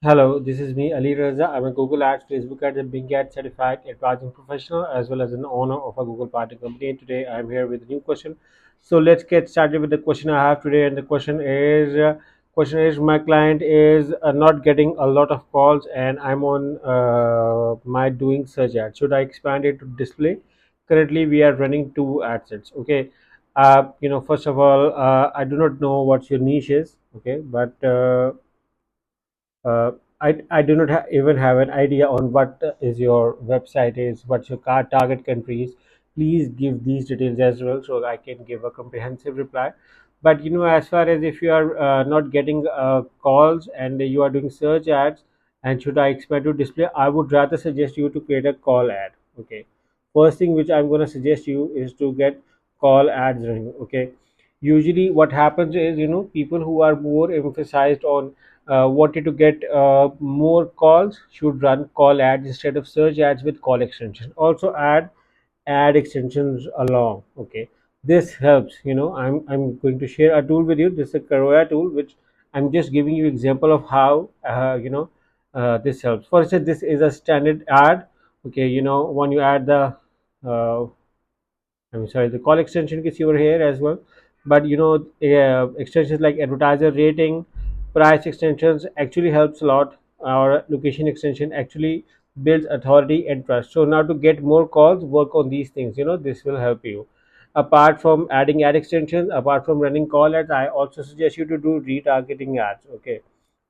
Hello, this is me, Ali Raza. I'm a Google Ads, Facebook Ads, and Bing Ads certified advertising professional as well as an owner of a Google Party company. And today I'm here with a new question. So let's get started with the question I have today. And the question is, my client is not getting a lot of calls, and I'm on my doing search ad. Should I expand it to display? Currently, we are running two ad sets. Okay. First of all, I do not know what your niche is. Okay, but uh, I do not even have an idea on what is your website is, what's your target countries. Please give these details as well so I can give a comprehensive reply. But as far as if you are not getting calls and you are doing search ads, and should I expand to display, I would rather suggest you to create a call ad. Okay. First thing which I'm going to suggest you is to get call ads running. Okay. Usually what happens is people who are more emphasized on wanted to get more calls should run call ads instead of search ads with call extension. Also add ad extensions along. Okay, this helps. I'm going to share a tool with you. This is a Karoya tool which I'm just giving you example of how this helps. For instance, this is a standard ad. Okay, when you add the uh, I'm sorry, the call extension is over here as well. But extensions like advertiser rating, price extensions actually helps a lot. Our location extension actually builds authority and trust. So now to get more calls, work on these things. This will help you. Apart from adding ad extensions, apart from running call ads, I also suggest you to do retargeting ads. Okay,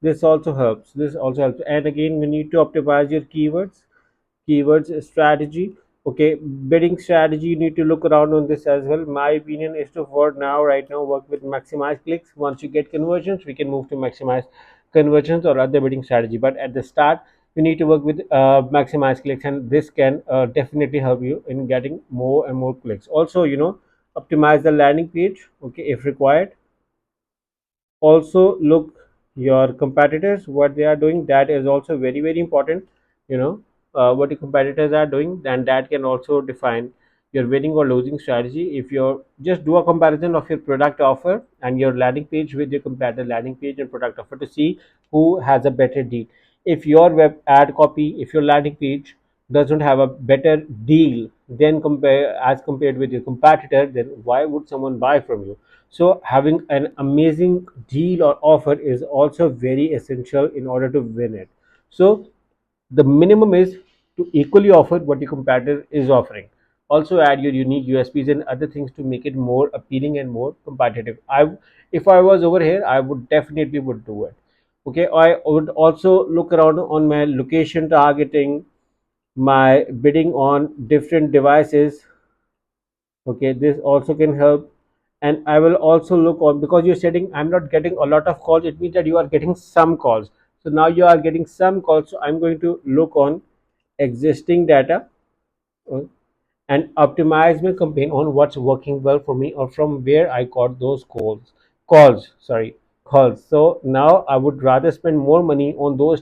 this also helps. This also helps. And again, we need to optimize your keywords strategy. Okay, bidding strategy, you need to look around on this as well. My opinion is to, for now, right now, work with maximize clicks. Once you get conversions, we can move to maximize conversions or other bidding strategy, but at the start you need to work with maximize clicks, and this can definitely help you in getting more and more clicks. Also, optimize the landing page, okay, if required. Also look your competitors, what they are doing. That is also very very important. you know what your competitors are doing, then that can also define your winning or losing strategy. If you just do a comparison of your product offer and your landing page with your competitor landing page and product offer to see who has a better deal. If your web ad copy, if your landing page doesn't have a better deal than compare as compared with your competitor, then why would someone buy from you? So having an amazing deal or offer is also very essential in order to win it. So the minimum is to equally offer what your competitor is offering. Also add your unique USPs and other things to make it more appealing and more competitive. If I was over here, I would definitely would do it. Okay, I would also look around on my location targeting, my bidding on different devices. Okay, this also can help. And I will also look on, because you're setting I'm not getting a lot of calls, it means that you are getting some calls. So now you are getting some calls, so I'm going to look on existing data, uh, and optimize my campaign on what's working well for me or from where I got those calls. So now I would rather spend more money on those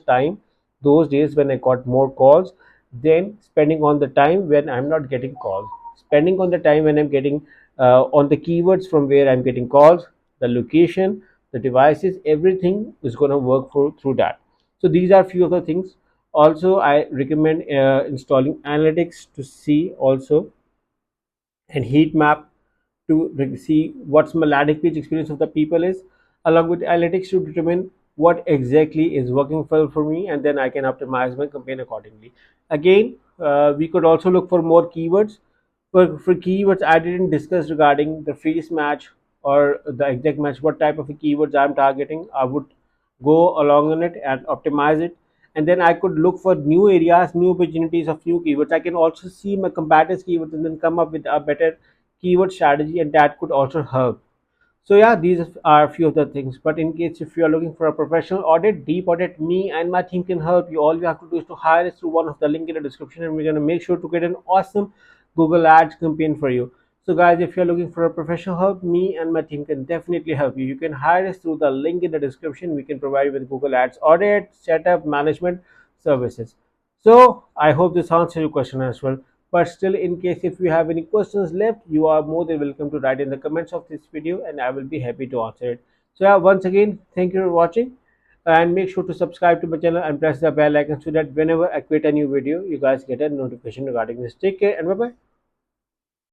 days when I got more calls, than spending on the time when I'm not getting calls. Spending on the time when I'm getting on the keywords from where I'm getting calls, the location, the devices, everything is going to work for through that. So these are few of the things. Also I recommend installing analytics to see also, and heat map to see what's my landing page experience of the people is, along with analytics to determine what exactly is working well for me, and then I can optimize my campaign accordingly. Again, we could also look for more keywords. For keywords, I didn't discuss regarding the freeze match or the exact match, what type of keywords I'm targeting. I would go along on it and optimize it, and then I could look for new areas, new opportunities of new keywords. I can also see my competitors keywords and then come up with a better keyword strategy, and that could also help. So yeah, these are a few of the things. But in case if you are looking for a professional audit, deep audit, me and my team can help you. All you have to do is to hire us through one of the link in the description, and we're going to make sure to get an awesome Google Ads campaign for you. So guys, if you're looking for a professional help, me and my team can definitely help you. You can hire us through the link in the description. We can provide you with Google Ads audit, setup, management services. So I hope this answers your question as well. But still, in case if you have any questions left, you are more than welcome to write in the comments of this video, and I will be happy to answer it. So yeah, once again, thank you for watching. and make sure to subscribe to my channel and press the bell icon so that whenever I create a new video, you guys get a notification regarding this. Take care and bye bye.